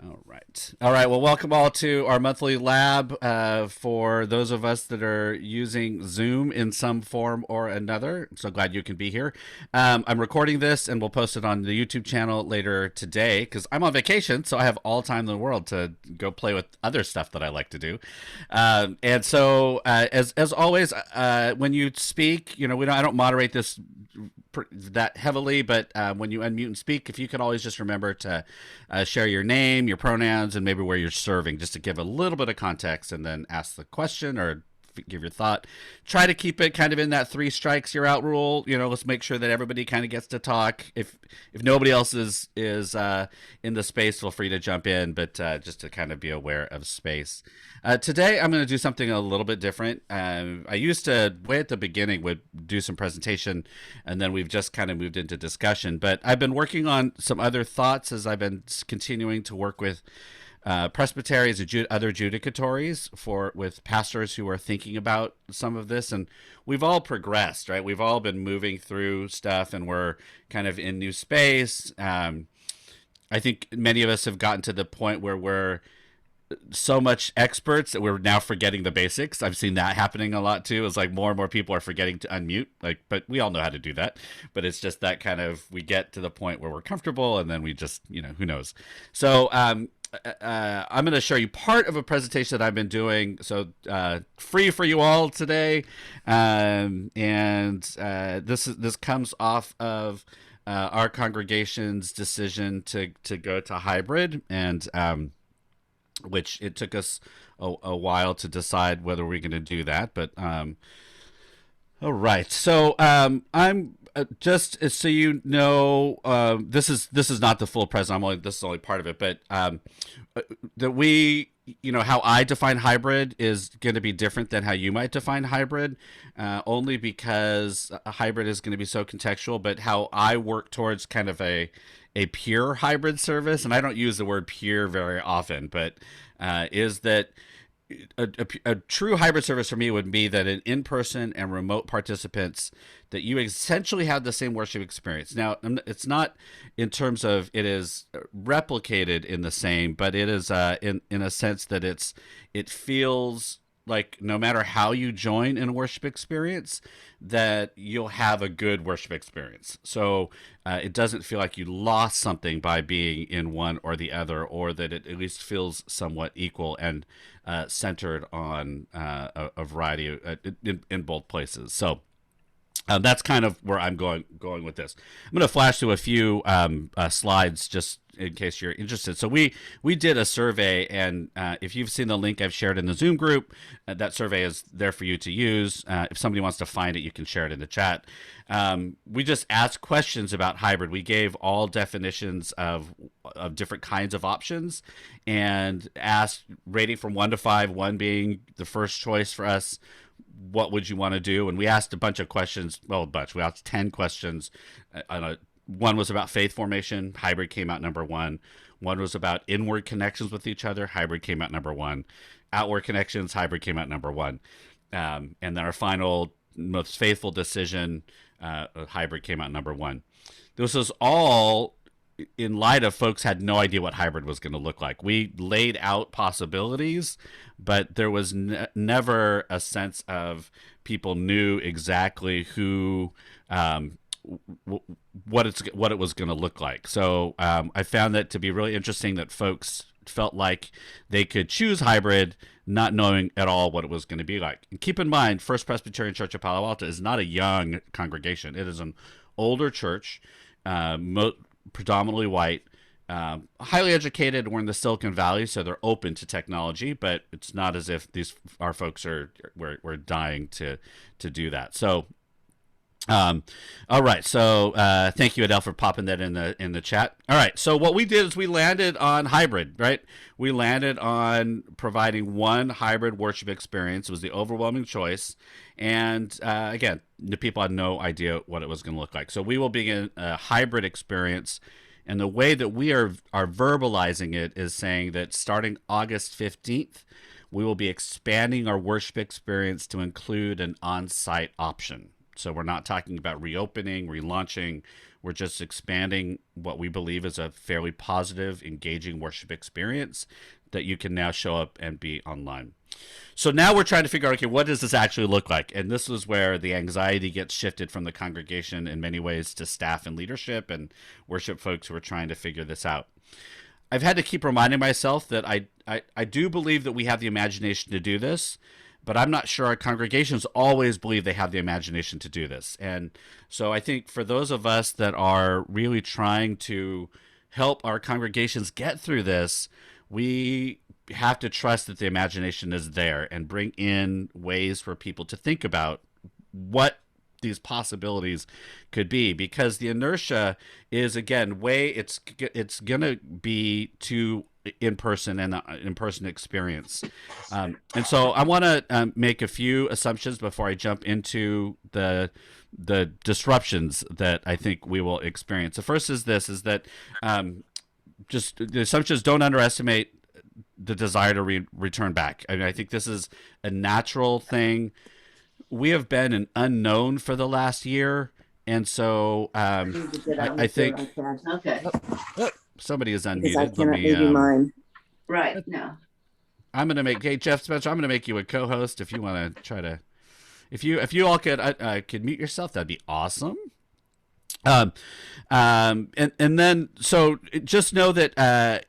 All right. All right. Well, welcome all to our monthly lab. For those of us that are using Zoom in some form or another, so glad you can be here. I'm recording this and we'll post it on the YouTube channel later today because I'm on vacation, so I have all time in the world to go play with other stuff that I like to do. As always, when you speak, I don't moderate this that heavily, but when you unmute and speak, if you could always just remember to share your name, your pronouns, and maybe where you're serving, just to give a little bit of context, and then ask the question or give your thought. Try to keep it kind of in that three strikes you're out rule. Let's make sure that everybody kind of gets to talk. If nobody else is in the space, feel free to jump in, but just to kind of be aware of space. Today, I'm going to do something a little bit different. I used to, way at the beginning, would do some presentation, and then we've just kind of moved into discussion. But I've been working on some other thoughts as I've been continuing to work with presbyteries and other judicatories with pastors who are thinking about some of this, and we've all progressed, right? We've all been moving through stuff, and we're kind of in new space. I think many of us have gotten to the point where we're so much experts that we're now forgetting the basics. I've seen that happening a lot too. It's like more and more people are forgetting to unmute. But we all know how to do that. But it's just that kind of, we get to the point where we're comfortable, and then we just, who knows. So I'm going to show you part of a presentation that I've been doing. So free for you all today, this comes off of our congregation's decision to go to hybrid, and which it took us a while to decide whether we're going to do that. But all right, so I'm just so you know, this is not the full present. This is only part of it, but that we, how I define hybrid is going to be different than how you might define hybrid, only because a hybrid is going to be so contextual. But how I work towards kind of a pure hybrid service, and I don't use the word pure very often, but is that a true hybrid service for me would be that an in-person and remote participants, that you essentially have the same worship experience. Now, it's not in terms of it is replicated in the same, but it is in a sense that it feels like no matter how you join in a worship experience, that you'll have a good worship experience. So it doesn't feel like you lost something by being in one or the other, or that it at least feels somewhat equal and centered on a variety in both places. So that's kind of where I'm going with this. I'm going to flash to a few slides just in case you're interested. So we did a survey, and if you've seen the link I've shared in the Zoom group, that survey is there for you to use. If somebody wants to find it, you can share it in the chat. We just asked questions about hybrid. We gave all definitions of different kinds of options, and asked rating from 1 to 5, 1 being the first choice for us. What would you want to do? And we asked a bunch of questions. Well, a bunch. We asked 10 questions. One was about faith formation. Hybrid came out number one. One was about inward connections with each other. Hybrid came out number one. Outward connections. Hybrid came out number one. And then our final most faithful decision, hybrid came out number one. This was all in light of folks had no idea what hybrid was going to look like. We laid out possibilities, but there was never a sense of people knew exactly who, what it was going to look like. So I found that to be really interesting, that folks felt like they could choose hybrid not knowing at all what it was going to be like. And keep in mind, First Presbyterian Church of Palo Alto is not a young congregation. It is an older church, predominantly white, highly educated. We're in the Silicon Valley, so they're open to technology, but it's not as if our folks we're dying to do that. So all right. So thank you, Adele, for popping that in the chat. All right. So what we did is we landed on hybrid, right? We landed on providing one hybrid worship experience. It was the overwhelming choice. And again, the people had no idea what it was going to look like. So we will begin a hybrid experience. And the way that we are verbalizing it is saying that starting August 15th, we will be expanding our worship experience to include an on-site option. So we're not talking about reopening, relaunching. We're just expanding what we believe is a fairly positive, engaging worship experience that you can now show up and be online. So now we're trying to figure out, okay, what does this actually look like? And this is where the anxiety gets shifted from the congregation in many ways to staff and leadership and worship folks who are trying to figure this out. I've had to keep reminding myself that I do believe that we have the imagination to do this, but I'm not sure our congregations always believe they have the imagination to do this. And so I think for those of us that are really trying to help our congregations get through this, we have to trust that the imagination is there and bring in ways for people to think about what these possibilities could be, because the inertia is, again, it's gonna be too in person and in person experience. And so I want to make a few assumptions before I jump into the disruptions that I think we will experience. The first is this: is that just the assumptions, don't underestimate the desire to return back. I mean, I think this is a natural thing. We have been an unknown for the last year, and so I think Okay. somebody is Because I unmuted. Let cannot me. give you mine. Right. No. I'm gonna make. Hey, Jeff Spencer, I'm gonna make you a co-host if you want to try to. If you all could mute yourself, that'd be awesome. And then so just know that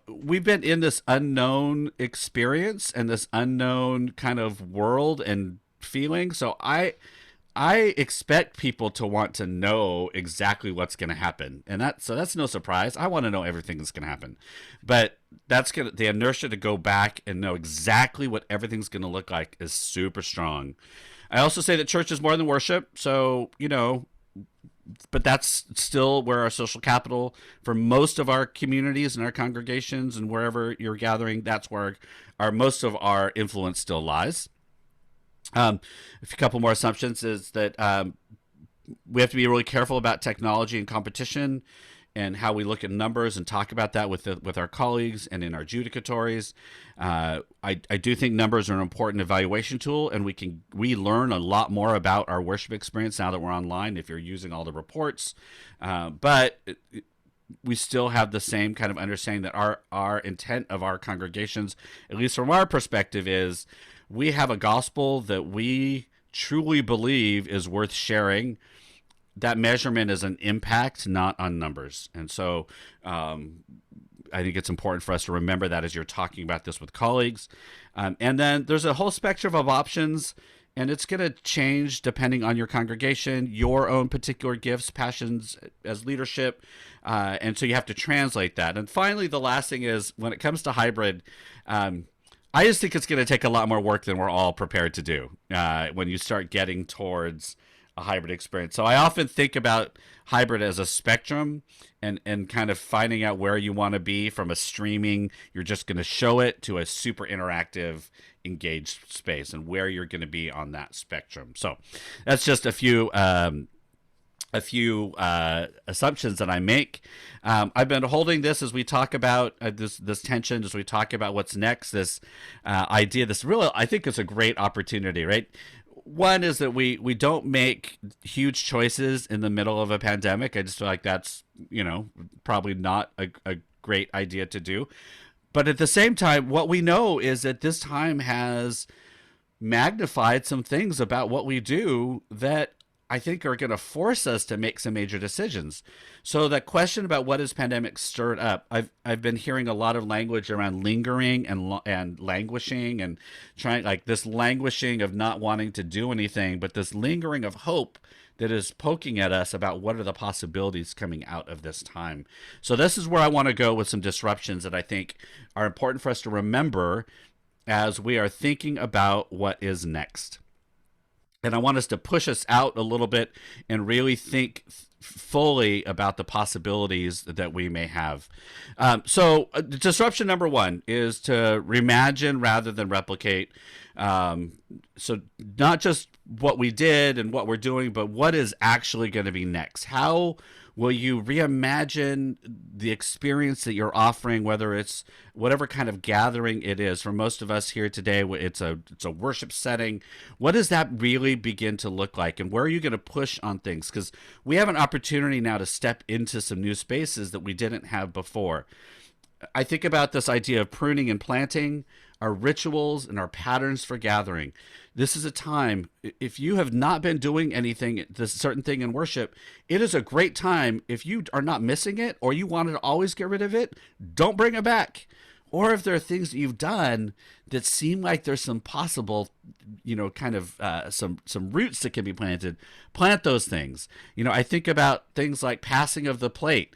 we've been in this unknown experience and this unknown kind of world and feeling. So I expect people to want to know exactly what's going to happen, and that's no surprise. I want to know everything that's going to happen, but the inertia to go back and know exactly what everything's going to look like is super strong. I also say that church is more than worship, so but that's still where our social capital for most of our communities and our congregations and wherever you're gathering, that's where our most of our influence still lies. A couple more assumptions is that we have to be really careful about technology and competition and how we look at numbers and talk about that with our colleagues and in our judicatories. I do think numbers are an important evaluation tool, and we learn a lot more about our worship experience now that we're online if you're using all the reports. But we still have the same kind of understanding that our intent of our congregations, at least from our perspective, is we have a gospel that we truly believe is worth sharing. That measurement is an impact, not on numbers. And so I think it's important for us to remember that as you're talking about this with colleagues. And then there's a whole spectrum of options, and it's going to change depending on your congregation, your own particular gifts, passions as leadership. And so you have to translate that. And finally, the last thing is when it comes to hybrid, I just think it's going to take a lot more work than we're all prepared to do when you start getting towards a hybrid experience. So I often think about hybrid as a spectrum and kind of finding out where you want to be from a streaming, you're just going to show it, to a super interactive, engaged space, and where you're going to be on that spectrum. So that's just a few assumptions that I make. I've been holding this as we talk about this tension, as we talk about what's next, this idea, this really, I think it's a great opportunity, right? One is that we don't make huge choices in the middle of a pandemic. I just feel like that's, probably not a great idea to do. But at the same time, what we know is that this time has magnified some things about what we do that I think are going to force us to make some major decisions. So that question about what has pandemic stirred up, I've been hearing a lot of language around lingering and languishing, and trying, like, this languishing of not wanting to do anything, but this lingering of hope that is poking at us about what are the possibilities coming out of this time. So this is where I want to go with some disruptions that I think are important for us to remember as we are thinking about what is next. And I want us to push us out a little bit and really think fully about the possibilities that we may have. So disruption number one is to reimagine rather than replicate. So not just what we did and what we're doing, but what is actually going to be next. How Will you reimagine the experience that you're offering, whether it's whatever kind of gathering it is? For most of us here today, it's a worship setting. What does that really begin to look like, and where are you going to push on things? Because we have an opportunity now to step into some new spaces that we didn't have before. I think about this idea of pruning and planting, our rituals and our patterns for gathering. This is a time, if you have not been doing anything, this certain thing in worship, it is a great time. If you are not missing it or you wanted to always get rid of it, don't bring it back. Or if there are things that you've done that seem like there's some possible, kind of some roots that can be planted, plant those things. I think about things like passing of the plate.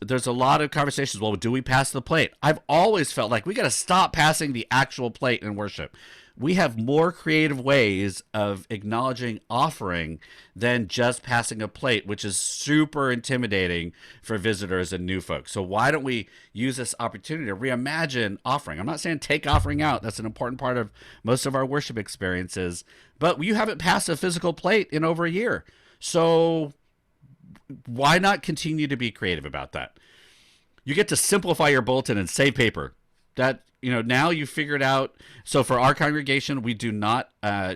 There's a lot of conversations. Well, do we pass the plate? I've always felt like we got to stop passing the actual plate in worship. We have more creative ways of acknowledging offering than just passing a plate, which is super intimidating for visitors and new folks. So why don't we use this opportunity to reimagine offering? I'm not saying take offering out. That's an important part of most of our worship experiences. But you haven't passed a physical plate in over a year. So why not continue to be creative about that? You get to simplify your bulletin and save paper. That, now you figured out. So for our congregation, we do not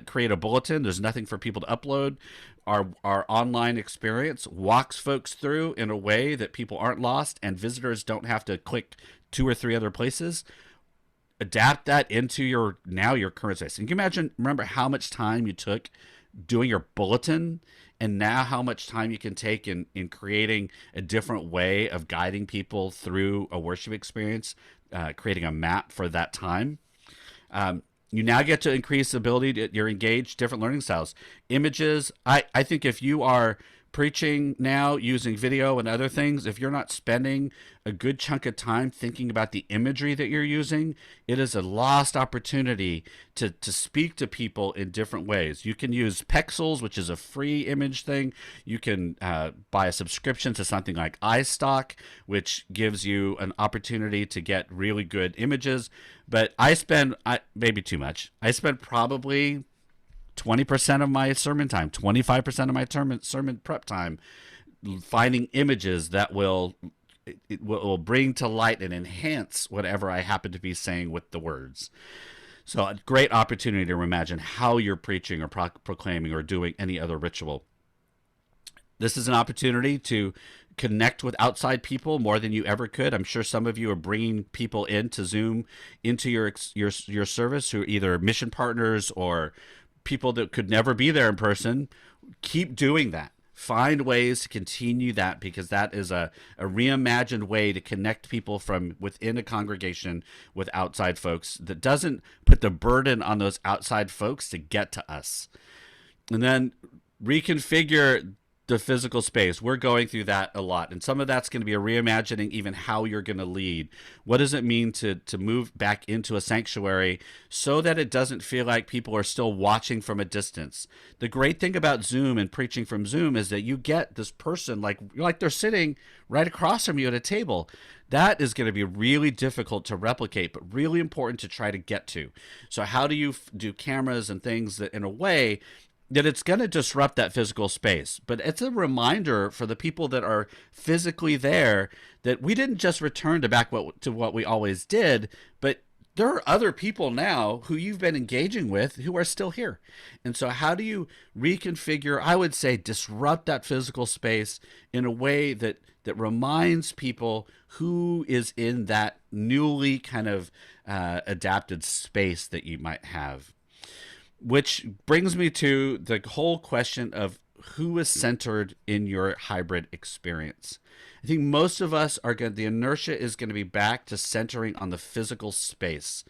create a bulletin. There's nothing for people to upload. Our online experience walks folks through in a way that people aren't lost and visitors don't have to click 2 or 3 other places. Adapt that into your current space. And you can remember how much time you took doing your bulletin, and now how much time you can take in creating a different way of guiding people through a worship experience, creating a map for that time. You now get to increase the ability to you're engaged different learning styles. Images, I think if you are preaching now using video and other things, if you're not spending a good chunk of time thinking about the imagery that you're using, it is a lost opportunity to speak to people in different ways. You can use Pexels, which is a free image thing. You can buy a subscription to something like iStock, which gives you an opportunity to get really good images. But maybe too much. I spend probably 20% of my sermon time, 25% of my sermon prep time, finding images that will bring to light and enhance whatever I happen to be saying with the words. So a great opportunity to imagine how you're preaching or proclaiming or doing any other ritual. This is an opportunity to connect with outside people more than you ever could. I'm sure some of you are bringing people into Zoom, into your service, who are either mission partners or people that could never be there in person. Keep doing that. Find ways to continue that, because that is a reimagined way to connect people from within a congregation with outside folks that doesn't put the burden on those outside folks to get to us. And then reconfigure the physical space. We're going through that a lot. And some of that's going to be a reimagining even how you're going to lead. What does it mean to move back into a sanctuary so that it doesn't feel like people are still watching from a distance? The great thing about Zoom and preaching from Zoom is that you get this person like they're sitting right across from you at a table. That is going to be really difficult to replicate, but really important to try to get to. So how do you do cameras and things that in a way that it's going to disrupt that physical space? But it's a reminder for the people that are physically there that we didn't just return to what we always did, but there are other people now who you've been engaging with who are still here. And so how do you reconfigure, I would say, disrupt that physical space in a way that reminds people who is in that newly kind of adapted space that you might have? Which brings me to the whole question of who is centered in your hybrid experience. I think most of us the inertia is going to be back to centering on the physical space.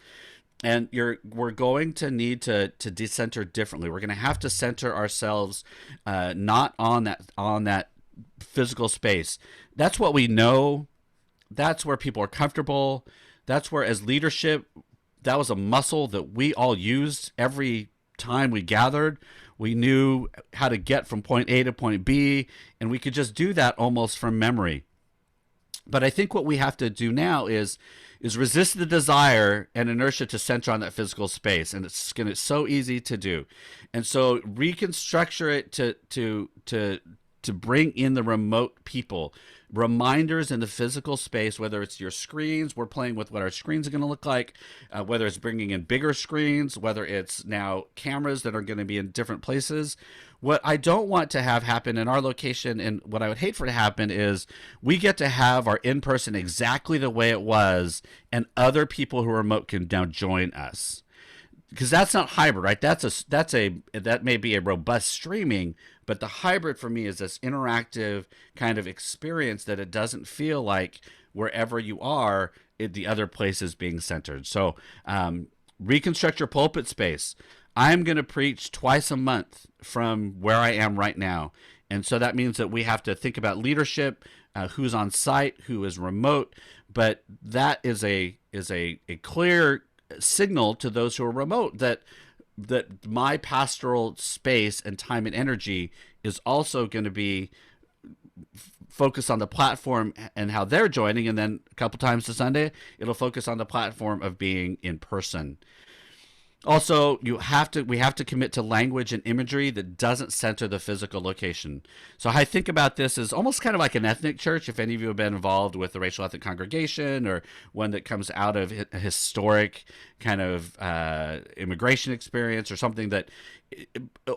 And we're going to need to decenter differently. We're going to have to center ourselves not on that physical space. That's what we know. That's where people are comfortable. That's where, as leadership, that was a muscle that we all used every time we gathered. We knew how to get from point A to point B, and we could just do that almost from memory. But I think what we have to do now is resist the desire and inertia to center on that physical space, and it's so easy to do. And so reconstructure it to to bring in the remote people. Reminders in the physical space, whether it's your screens, we're playing with what our screens are going to look like, whether it's bringing in bigger screens, whether it's now cameras that are going to be in different places. What I don't want to have happen in our location, and what I would hate for it to happen, is we get to have our in-person exactly the way it was, and other people who are remote can now join us, because that's not hybrid, right? That may be a robust streaming, but the hybrid for me is this interactive kind of experience that it doesn't feel like wherever you are, the other place is being centered. So reconstruct your pulpit space. I'm going to preach twice a month from where I am right now. And so that means that we have to think about leadership, who's on site, who is remote. But that is a clear signal to those who are remote that my pastoral space and time and energy is also going to be focused on the platform and how they're joining, and then a couple times a Sunday it'll focus on the platform of being in person. Also, we have to commit to language and imagery that doesn't center the physical location. So I think about this as almost kind of like an ethnic church. If any of you have been involved with the racial ethnic congregation, or one that comes out of a historic kind of immigration experience, or something that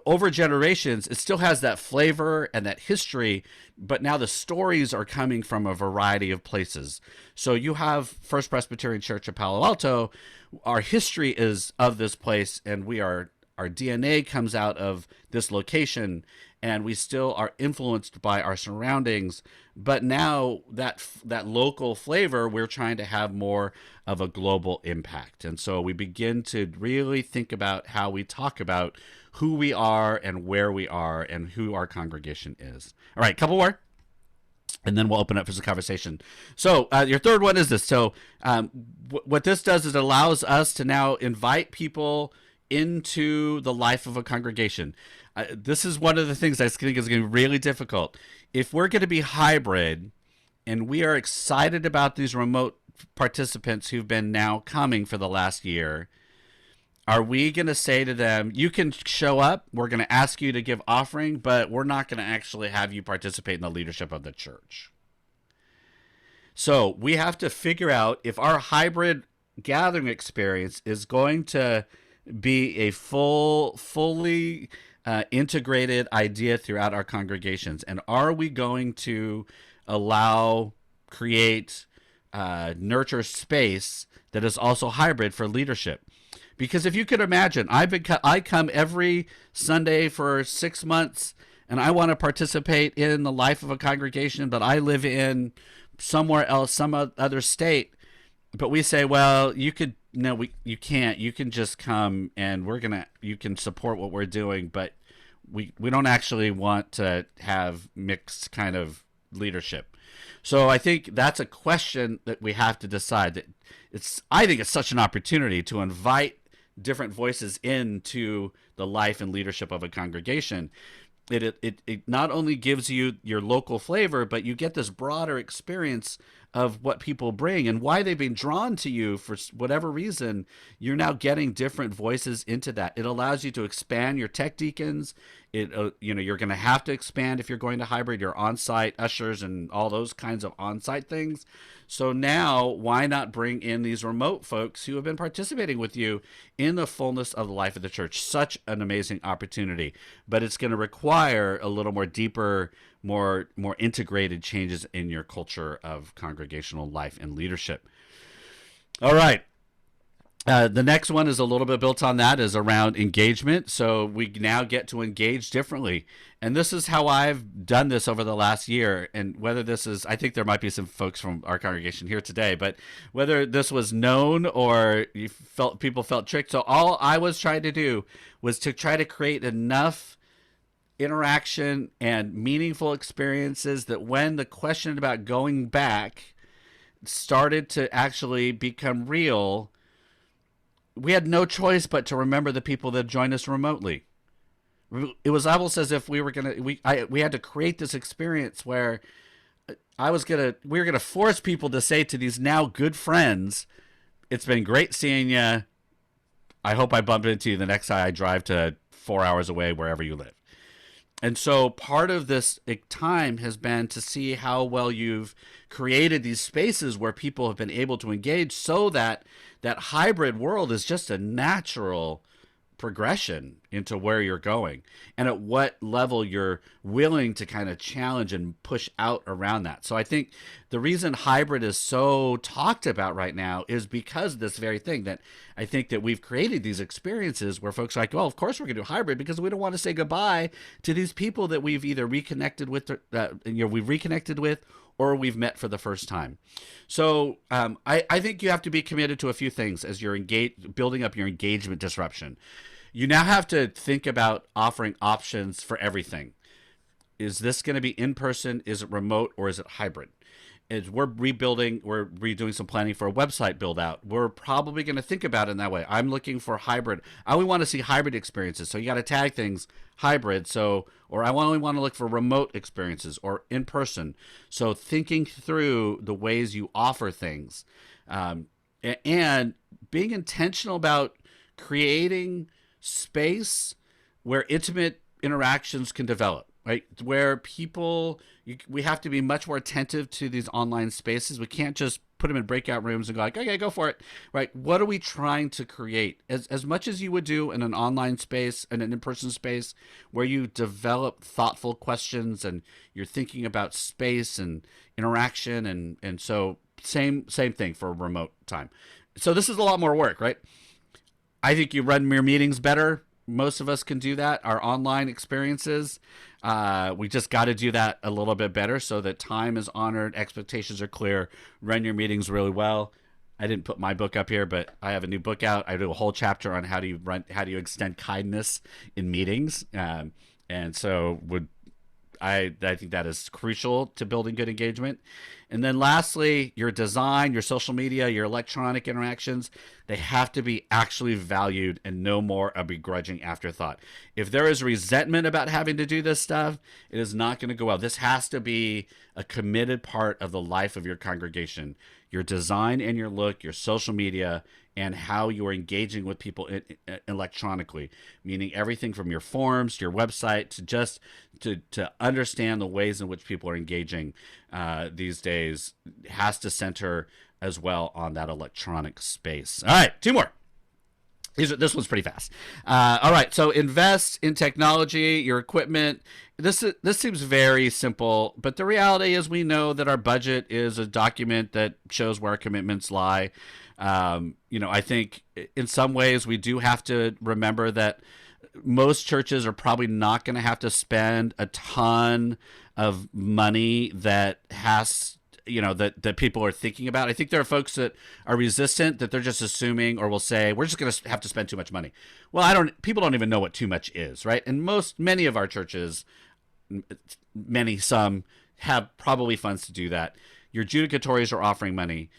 over generations, it still has that flavor and that history, but now the stories are coming from a variety of places. So you have First Presbyterian Church of Palo Alto. Our history is of this place, and our DNA comes out of this location, and we still are influenced by our surroundings. But now that local flavor, we're trying to have more of a global impact. And so we begin to really think about how we talk about who we are and where we are and who our congregation is. All right, couple more, and then we'll open up for some conversation. So your third one is this. So what this does is it allows us to now invite people into the life of a congregation. This is one of the things I think is going to be really difficult. If we're going to be hybrid, and we are excited about these remote participants who've been now coming for the last year, are we going to say to them, you can show up, we're going to ask you to give offering, but we're not going to actually have you participate in the leadership of the church? So we have to figure out if our hybrid gathering experience is going to be a fully integrated idea throughout our congregations. And are we going to create, nurture space that is also hybrid for leadership? Because if you could imagine, I come every Sunday for 6 months, and I want to participate in the life of a congregation, but I live in somewhere else, some other state. But we say, well, you can't. You can just come, and you can support what we're doing, but we don't actually want to have mixed kind of leadership. So I think that's a question that we have to decide. I think it's such an opportunity to invite different voices into the life and leadership of a congregation. It not only gives you your local flavor, but you get this broader experience of what people bring and why they've been drawn to you for whatever reason. You're now getting different voices into that. It allows you to expand your tech deacons. You're going to have to expand if you're going to hybrid, your on-site ushers and all those kinds of on-site things. So now, why not bring in these remote folks who have been participating with you in the fullness of the life of the church? Such an amazing opportunity, but it's going to require a little more deeper, more integrated changes in your culture of congregational life and leadership. All right. The next one is a little bit built on that, is around engagement. So we now get to engage differently. And this is how I've done this over the last year. And whether this is, I think there might be some folks from our congregation here today, but whether this was known or people felt tricked. So all I was trying to do was to try to create enough interaction and meaningful experiences that when the question about going back started to actually become real, we had no choice but to remember the people that joined us remotely. It was almost as if we had to create this experience where we were gonna force people to say to these now good friends, "It's been great seeing you. I hope I bump into you the next time I drive to 4 hours away, wherever you live." And so part of this time has been to see how well you've created these spaces where people have been able to engage, so that that hybrid world is just a natural progression into where you're going, and at what level you're willing to kind of challenge and push out around that. So I think the reason hybrid is so talked about right now is because of this very thing, that I think that we've created these experiences where folks are like, well, of course we're going to do hybrid because we don't want to say goodbye to these people that we've either reconnected with, we've reconnected with, or we've met for the first time. So I think you have to be committed to a few things as you're building up your engagement disruption. You now have to think about offering options for everything. Is this going to be in person? Is it remote? Or is it hybrid? Is we're redoing some planning for a website build out. We're probably going to think about it in that way. I'm looking for hybrid. I only want to see hybrid experiences. So you got to tag things hybrid. So, or I only want to look for remote experiences or in person. So thinking through the ways you offer things, and being intentional about creating space where intimate interactions can develop, right? Where we have to be much more attentive to these online spaces. We can't just put them in breakout rooms and go like, okay, go for it, right? What are we trying to create? As much as you would do in an online space and an in-person space, where you develop thoughtful questions and you're thinking about space and interaction, and so same thing for remote time. So this is a lot more work, right? I think you run your meetings better. Most of us can do that. Our online experiences, we just got to do that a little bit better so that time is honored, expectations are clear, run your meetings really well. I didn't put my book up here, but I have a new book out. I do a whole chapter on how do you extend kindness in meetings, and so I think that is crucial to building good engagement. And then lastly, your design, your social media, your electronic interactions, they have to be actually valued and no more a begrudging afterthought. If there is resentment about having to do this stuff, it is not going to go well. This has to be a committed part of the life of your congregation. Your design and your look, your social media, and how you are engaging with people electronically, meaning everything from your forms to your website to just to understand the ways in which people are engaging these days has to center as well on that electronic space. All right, two more. This one's pretty fast. All right, so invest in technology, your equipment. This seems very simple, but the reality is we know that our budget is a document that shows where our commitments lie. I think in some ways we do have to remember that most churches are probably not going to have to spend a ton of money that has that people are thinking about. I think there are folks that are resistant, that they're just assuming or will say we're just going to have to spend too much money. Well, people don't even know what too much is, right? And many of our churches, some have probably funds to do that. Your judicatories are offering money.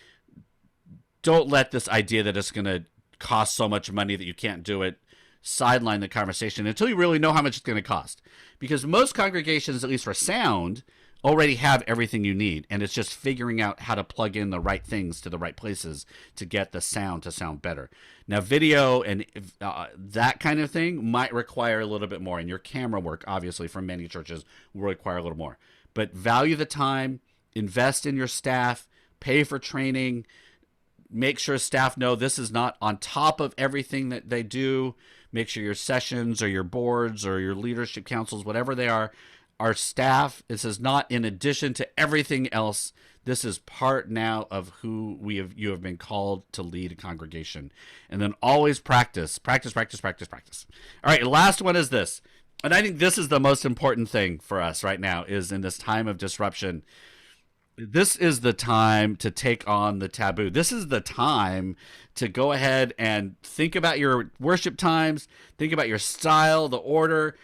Don't let this idea that it's going to cost so much money that you can't do it sideline the conversation until you really know how much it's going to cost. Because most congregations, at least for sound, already have everything you need, and it's just figuring out how to plug in the right things to the right places to get the sound to sound better. Now, video and that kind of thing might require a little bit more, and your camera work, obviously, from many churches will require a little more. But value the time, invest in your staff, pay for training, make sure staff know this is not on top of everything that they do. Make sure your sessions or your boards or your leadership councils, whatever they are staff. This is not in addition to everything else. This is part now of who you have been called to lead a congregation. And then always practice. All right, last one is this. And I think this is the most important thing for us right now, is in this time of disruption. This is the time to take on the taboo. This is the time to go ahead and think about your worship times, think about your style, the order.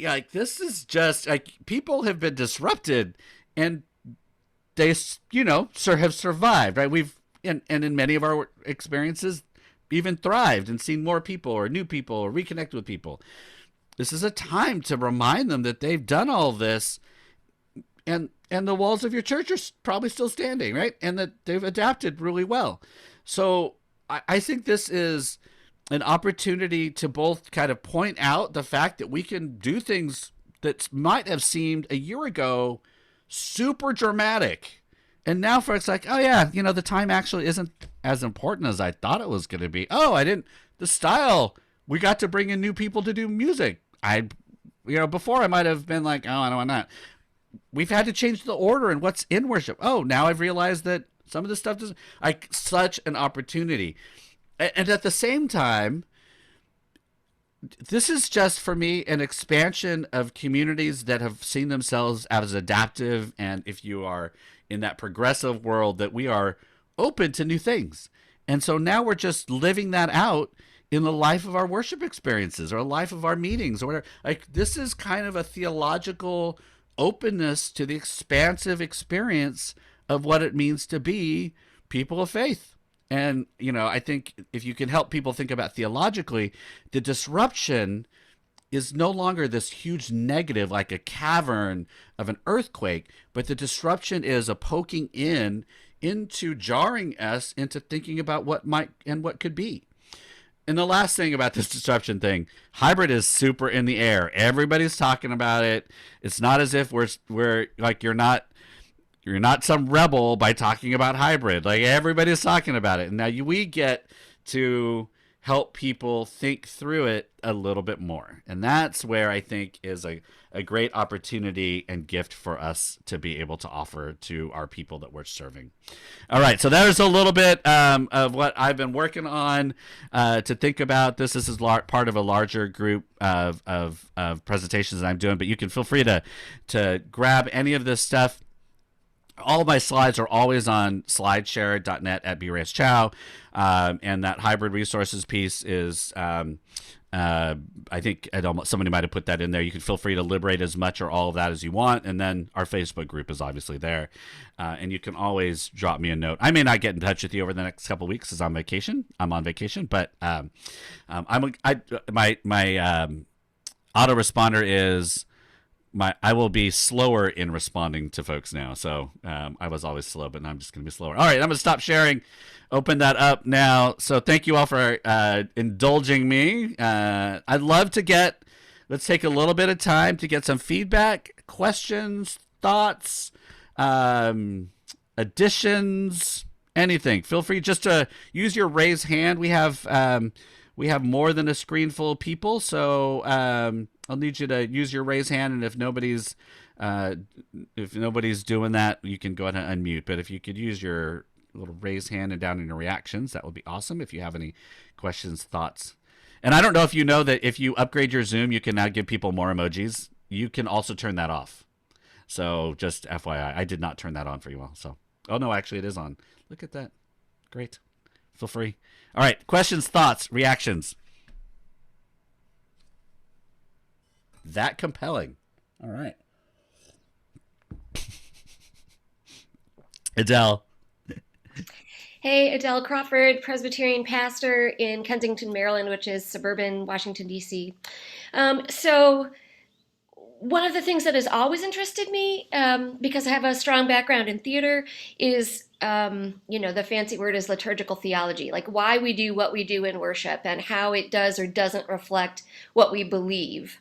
Like, this is just like, people have been disrupted and they, have survived, right? And in many of our experiences, even thrived and seen more people or new people or reconnected with people. This is a time to remind them that they've done all this, and the walls of your church are probably still standing, right? And that they've adapted really well. So I think this is an opportunity to both kind of point out the fact that we can do things that might have seemed a year ago super dramatic. And now for it's like, oh yeah, the time actually isn't as important as I thought it was going to be. Oh, I didn't the style. We got to bring in new people to do music. Before I might have been like, oh, I don't want that. We've had to change the order and what's in worship. Oh, now I've realized that some of this stuff doesn't like such an opportunity. And at the same time, this is just for me an expansion of communities that have seen themselves as adaptive, and if you are in that progressive world, that we are open to new things. And so now we're just living that out in the life of our worship experiences or life of our meetings or whatever. Like this is kind of a theological openness to the expansive experience of what it means to be people of faith. And, I think if you can help people think about theologically, the disruption is no longer this huge negative like a cavern of an earthquake, but the disruption is a poking into jarring us into thinking about what might and what could be. And the last thing about this disruption thing, hybrid is super in the air. Everybody's talking about it. It's not as if we're like you're not some rebel by talking about hybrid. Like everybody's talking about it. And now we get to help people think through it a little bit more. And that's where I think is a great opportunity and gift for us to be able to offer to our people that we're serving. All right, so there's a little bit of what I've been working on to think about. This is part of a larger group of presentations that I'm doing, but you can feel free to grab any of this stuff. All of my slides are always on slideshare.net at Bruce Reyes-Chow. And that hybrid resources piece is, I think somebody might have put that in there. You can feel free to liberate as much or all of that as you want. And then our Facebook group is obviously there. And you can always drop me a note. I may not get in touch with you over the next couple of weeks because I'm on vacation. But my autoresponder is I will be slower in responding to folks now. So I was always slow, but now I'm just going to be slower. All right, I'm going to stop sharing. Open that up now. So thank you all for indulging me. I'd love to let's take a little bit of time to get some feedback, questions, thoughts, additions, anything. Feel free just to use your raise hand. We have more than a screen full of people, so I'll need you to use your raise hand, and if nobody's doing that, you can go ahead and unmute. But if you could use your little raise hand and down in your reactions, that would be awesome. If you have any questions, thoughts, and I don't know if you know that if you upgrade your Zoom, you can now give people more emojis. You can also turn that off. So just FYI, I did not turn that on for you all. So, oh no, actually it is on. Look at that. Great. Feel free. All right. Questions, thoughts, reactions. That compelling. All right. Adele. Hey, Adele Crawford, Presbyterian pastor in Kensington, Maryland, which is suburban Washington, D.C. So one of the things that has always interested me, because I have a strong background in theater, is, the fancy word is liturgical theology, like why we do what we do in worship and how it does or doesn't reflect what we believe.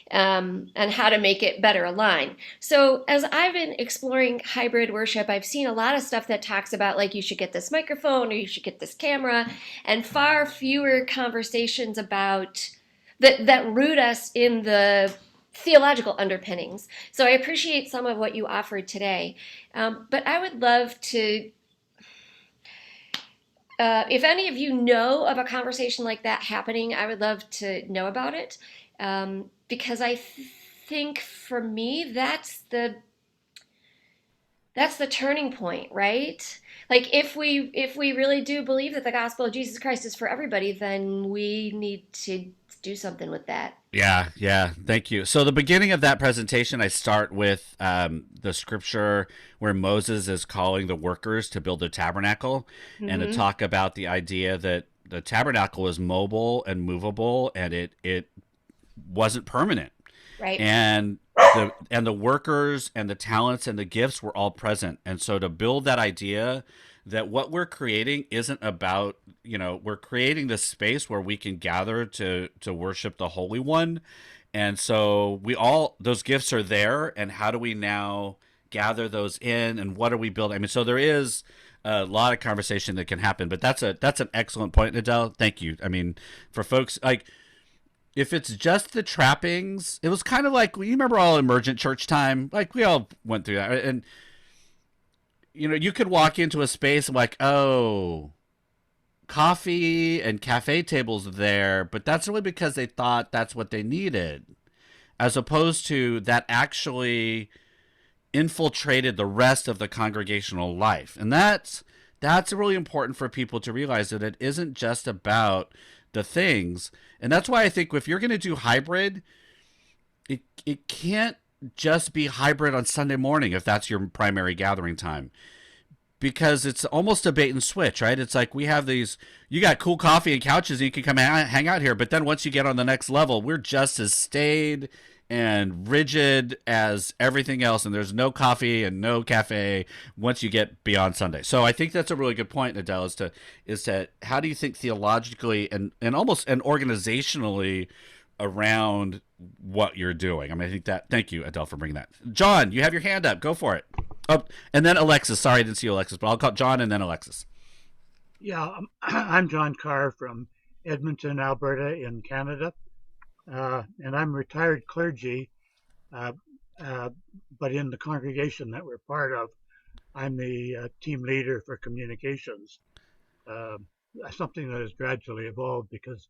And how to make it better align. So as I've been exploring hybrid worship, I've seen a lot of stuff that talks about like you should get this microphone or you should get this camera, and far fewer conversations about that root us in the theological underpinnings. So I appreciate some of what you offered today, but I would love to, if any of you know of a conversation like that happening, I would love to know about it. Because I think for me that's the turning point, right? Like if we really do believe that the gospel of Jesus Christ is for everybody, then we need to do something with that. Yeah. Thank you. So the beginning of that presentation, I start with the scripture where Moses is calling the workers to build a tabernacle, and to talk about the idea that the tabernacle is mobile and movable, and it wasn't permanent, right? And the workers and the talents and the gifts were all present. And so to build that idea that what we're creating isn't about, we're creating this space where we can gather to worship the Holy One, And so those gifts are there, and how do we now gather those in, and what are we building? I mean, so there is a lot of conversation that can happen, but that's an excellent point, Adele. Thank you. I mean, for folks like, if it's just the trappings, it was kind of like, you remember all emergent church time? Like, we all went through that. And, you could walk into a space and like, oh, coffee and cafe tables there, but that's really because they thought that's what they needed, as opposed to that actually infiltrated the rest of the congregational life. And that's really important for people to realize, that it isn't just about the things. And that's why I think if you're going to do hybrid, it can't just be hybrid on Sunday morning if that's your primary gathering time, because it's almost a bait and switch, right? It's like, we have you got cool coffee and couches, and you can come hang out here, but then once you get on the next level, we're just as staid and rigid as everything else, and there's no coffee and no cafe once you get beyond Sunday. So I think that's a really good point, Adele, is to how do you think theologically and almost and organizationally around what you're doing? I mean, I think that. Thank you, Adele, for bringing that. John, you have your hand up. Go for it. Oh, and then Alexis. Sorry, I didn't see you, Alexis, but I'll call John and then Alexis. Yeah, I'm John Carr from Edmonton, Alberta, in Canada, and I'm retired clergy, uh, but in the congregation that we're part of, I'm the team leader for communications, uh, something that has gradually evolved because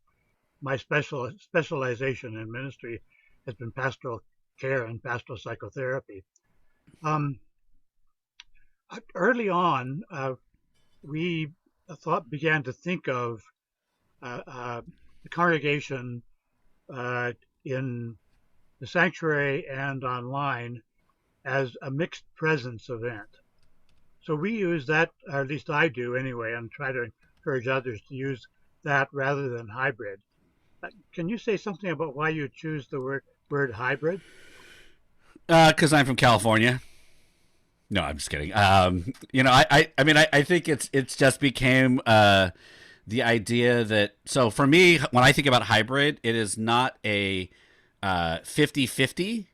my specialization in ministry has been pastoral care and pastoral psychotherapy. Um, Early on, we began to think of the congregation in the sanctuary and online as a mixed presence event. So we use that, or at least I do anyway, and try to encourage others to use that rather than hybrid. Can you say something about why you choose the word hybrid? Because I'm from California. No, I'm just kidding. I mean, I think it's just became the idea that, so for me, when I think about hybrid, it is not a 50-50,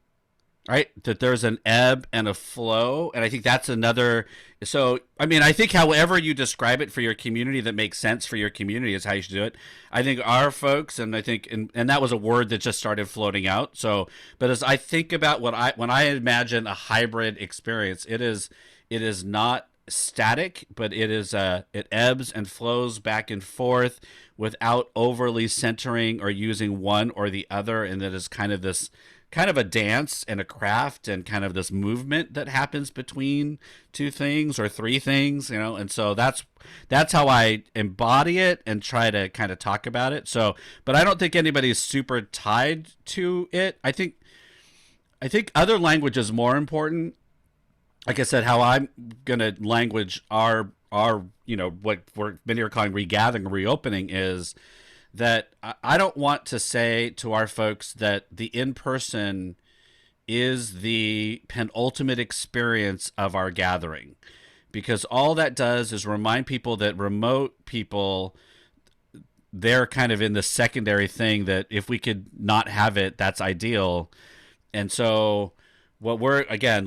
right? That there's an ebb and a flow. And I think that's another. So, I mean, I think however you describe it for your community that makes sense for your community is how you should do it. I think our folks, and I think, and that was a word that just started floating out. So, but as I think about when I imagine a hybrid experience, it is not static, but it ebbs and flows back and forth without overly centering or using one or the other. And that is kind of a dance and a craft and kind of this movement that happens between two things or three things, and so that's how I embody it and try to kind of talk about it. So, but I don't think anybody's super tied to it. I think other language is more important. Like I said, how I'm gonna language our what we're been here calling regathering, reopening, is that I don't want to say to our folks that the in-person is the penultimate experience of our gathering, because all that does is remind people that remote people, they're kind of in the secondary thing, that if we could not have it, that's ideal. And so the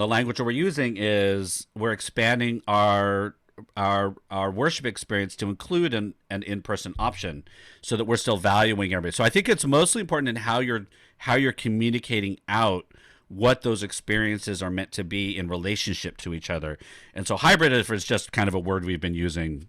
language that we're using is we're expanding our worship experience to include an in-person option, so that we're still valuing everybody. So I think it's mostly important in how you're communicating out what those experiences are meant to be in relationship to each other. And so hybrid is just kind of a word we've been using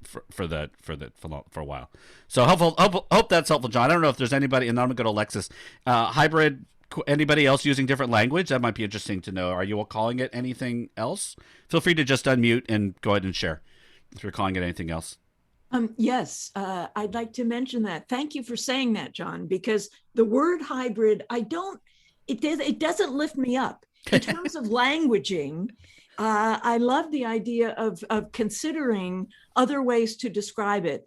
for a while. So hope that's helpful, John. I don't know if there's anybody, and then I'm gonna go to Alexis. Hybrid. Anybody else using different language? That might be interesting to know. Are you all calling it anything else? Feel free to just unmute and go ahead and share if you're calling it anything else. Yes, I'd like to mention that. Thank you for saying that, John, because the word hybrid, it doesn't lift me up. In terms of languaging, I love the idea of considering other ways to describe it.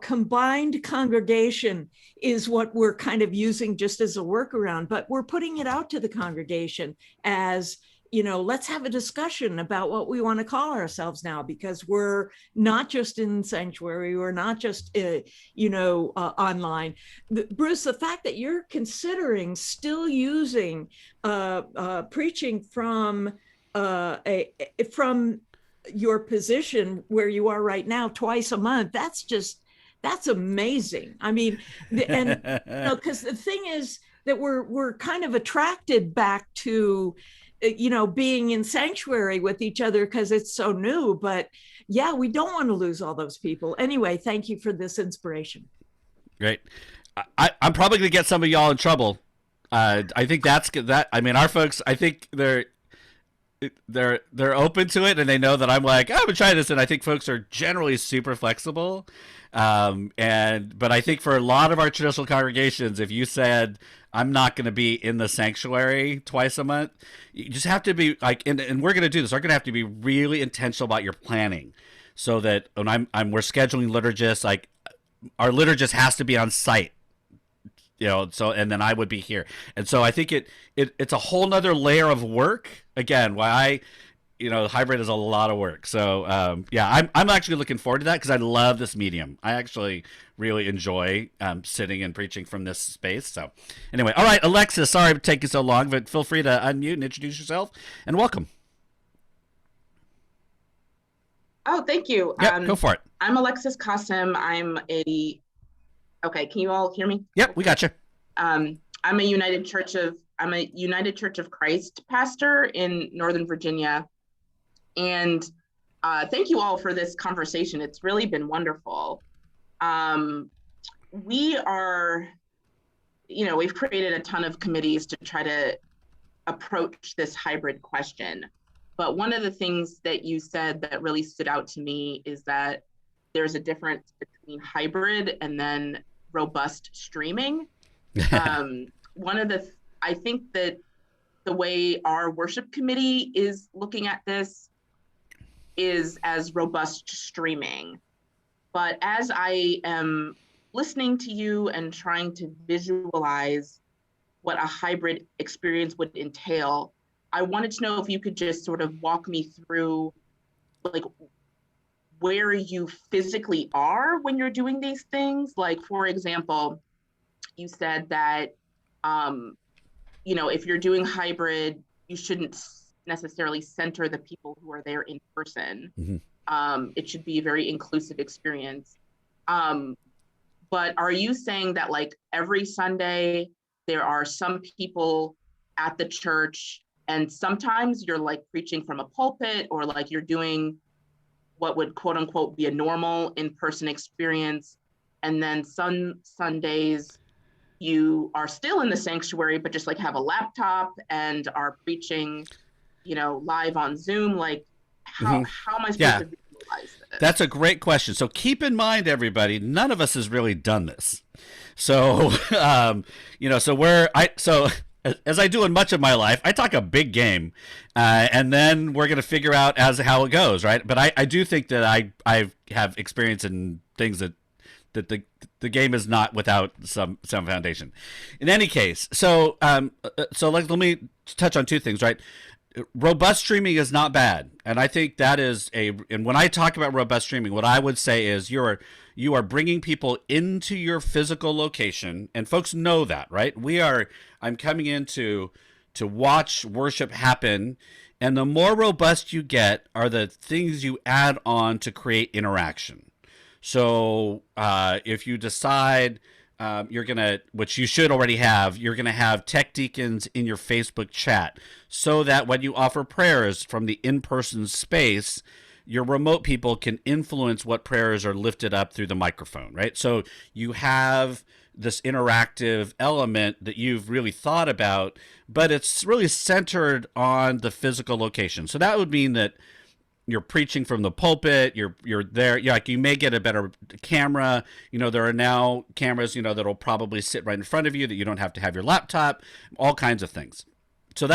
Combined congregation is what we're kind of using just as a workaround, but we're putting it out to the congregation as, let's have a discussion about what we want to call ourselves now, because we're not just in sanctuary, we're not just, online. Bruce, the fact that you're considering still using preaching from from your position where you are right now twice a month, that's amazing. I mean, and because the thing is that we're kind of attracted back to being in sanctuary with each other because it's so new. But yeah, we don't want to lose all those people. Anyway, thank you for this inspiration. Great. I'm probably going to get some of y'all in trouble. I think that's that. I mean, our folks, I think they're open to it, and they know that I'm like, I'm gonna try this, and I think folks are generally super flexible. But I think for a lot of our traditional congregations, if you said I'm not going to be in the sanctuary twice a month, you just have to be like, and we're going to do this. We're going to have to be really intentional about your planning, so that when we're scheduling liturgists, like our liturgist has to be on site. So, and then I would be here. And so I think it's a whole nother layer of work. Again, why hybrid is a lot of work. So, I'm actually looking forward to that because I love this medium. I actually really enjoy sitting and preaching from this space. So anyway, all right, Alexis, sorry for taking so long, but feel free to unmute and introduce yourself and welcome. Oh, thank you. Yep, go for it. I'm Alexis Qasim. Okay, can you all hear me? Yep, we got you. I'm a United Church of Christ pastor in Northern Virginia. And thank you all for this conversation. It's really been wonderful. We are, we've created a ton of committees to try to approach this hybrid question. But one of the things that you said that really stood out to me is that there's a difference between hybrid and then robust streaming. I think that the way our worship committee is looking at this is as robust streaming. But as I am listening to you and trying to visualize what a hybrid experience would entail, I wanted to know if you could just sort of walk me through like where you physically are when you're doing these things. Like, for example, you said that, if you're doing hybrid, you shouldn't necessarily center the people who are there in person. Mm-hmm. It should be a very inclusive experience. But are you saying that like every Sunday there are some people at the church and sometimes you're like preaching from a pulpit or like you're doing what would quote unquote be a normal in-person experience, and then some Sundays you are still in the sanctuary but just like have a laptop and are preaching live on Zoom? Like how am I supposed to visualize this? That's a great question. So keep in mind, everybody, none of us has really done this. So as I do in much of my life, I talk a big game, and then we're going to figure out as how it goes, right? But I do think that I have experience in things that the game is not without some foundation. In any case, let me touch on two things, right? Robust streaming is not bad, and I think that is and when I talk about robust streaming, what I would say is you are bringing people into your physical location, and folks know that, right? I'm coming in to watch worship happen, and the more robust you get are the things you add on to create interaction. So if you decide you're going to, which you should already have, you're going to have tech deacons in your Facebook chat so that when you offer prayers from the in-person space, your remote people can influence what prayers are lifted up through the microphone, right? So you have this interactive element that you've really thought about, but it's really centered on the physical location. So that would mean that you're preaching from the pulpit, you're there, like you may get a better camera. There are now cameras, that'll probably sit right in front of you that you don't have to have your laptop, all kinds of things. So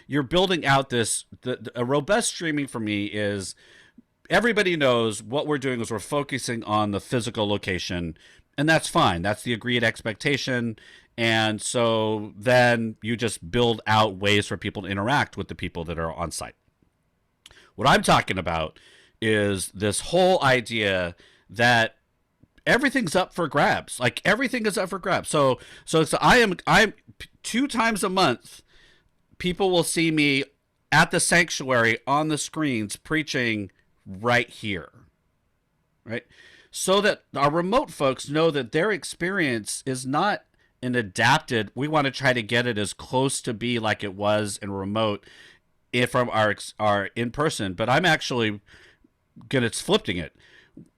you're building out a robust streaming for me is everybody knows what we're doing is we're focusing on the physical location, And that's fine. That's the agreed expectation. And so then you just build out ways for people to interact with the people that are on site. What I'm talking about is this whole idea that everything's up for grabs. Like everything is up for grabs. So I'm 2 times a month, people will see me at the sanctuary on the screens preaching right here. Right? So that our remote folks know that their experience is not an adapted. We want to try to get it as close to be like it was in remote from our in person, but I'm actually gonna flipping it.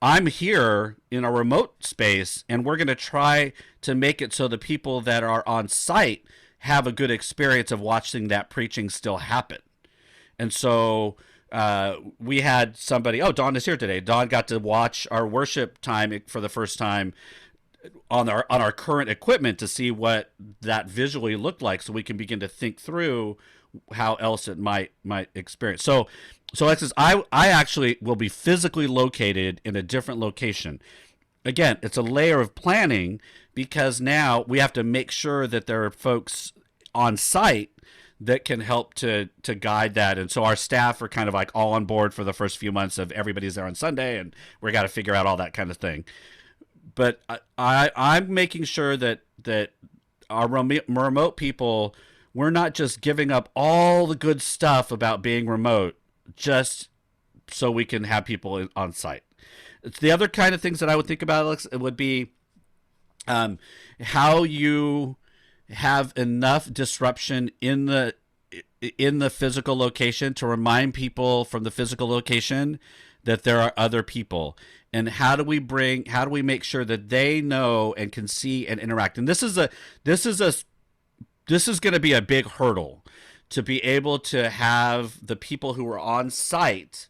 I'm here in a remote space, and we're gonna try to make it so the people that are on site have a good experience of watching that preaching still happen. And so we had somebody. Oh, Dawn is here today. Dawn got to watch our worship time for the first time on our current equipment to see what that visually looked like, so we can begin to think through how else it might experience. So Alexis, I actually will be physically located in a different location. Again, it's a layer of planning because now we have to make sure that there are folks on site that can help to guide that. And so our staff are kind of like all on board for the first few months of everybody's there on Sunday, and we got to figure out all that kind of thing. But I'm making sure that our remote people, we're not just giving up all the good stuff about being remote just so we can have people on site. It's the other kind of things that I would think about, Alex. It would be how you have enough disruption in the physical location to remind people from the physical location that there are other people, and how do we make sure that they know and can see and interact. And this is going to be a big hurdle to be able to have the people who are on site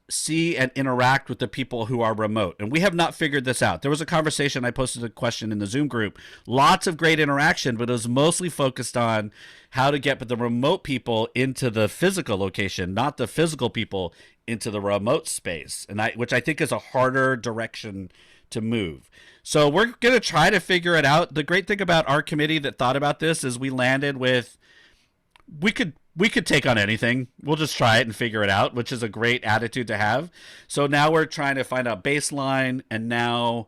see and interact with the people who are remote. And we have not figured this out. There was a conversation, I posted a question in the Zoom group, lots of great interaction, but it was mostly focused on how to get the remote people into the physical location, not the physical people into the remote space, and which I think is a harder direction to move. So we're going to try to figure it out. The great thing about our committee that thought about this is we landed with, we could take on anything. We'll just try it and figure it out, which is a great attitude to have. So now we're trying to find out baseline, and now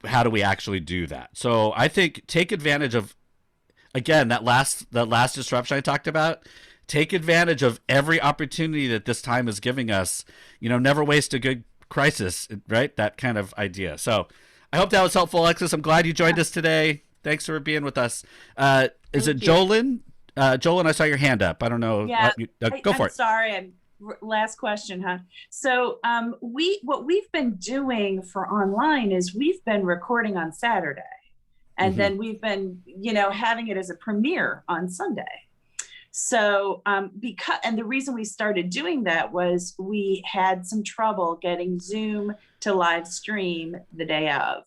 how do we actually do that? So I think take advantage of, again, that last disruption I talked about. Take advantage of every opportunity that this time is giving us. Never waste a good crisis, right? That kind of idea. So I hope that was helpful, Alexis. I'm glad you joined us today. Thanks for being with us. Is it Jolyn? Jolyn, I saw your hand up. I don't know. Yeah, Go for it. Sorry, last question, huh? So what we've been doing for online is we've been recording on Saturday, and then we've been, having it as a premiere on Sunday. So and the reason we started doing that was we had some trouble getting Zoom to live stream the day of.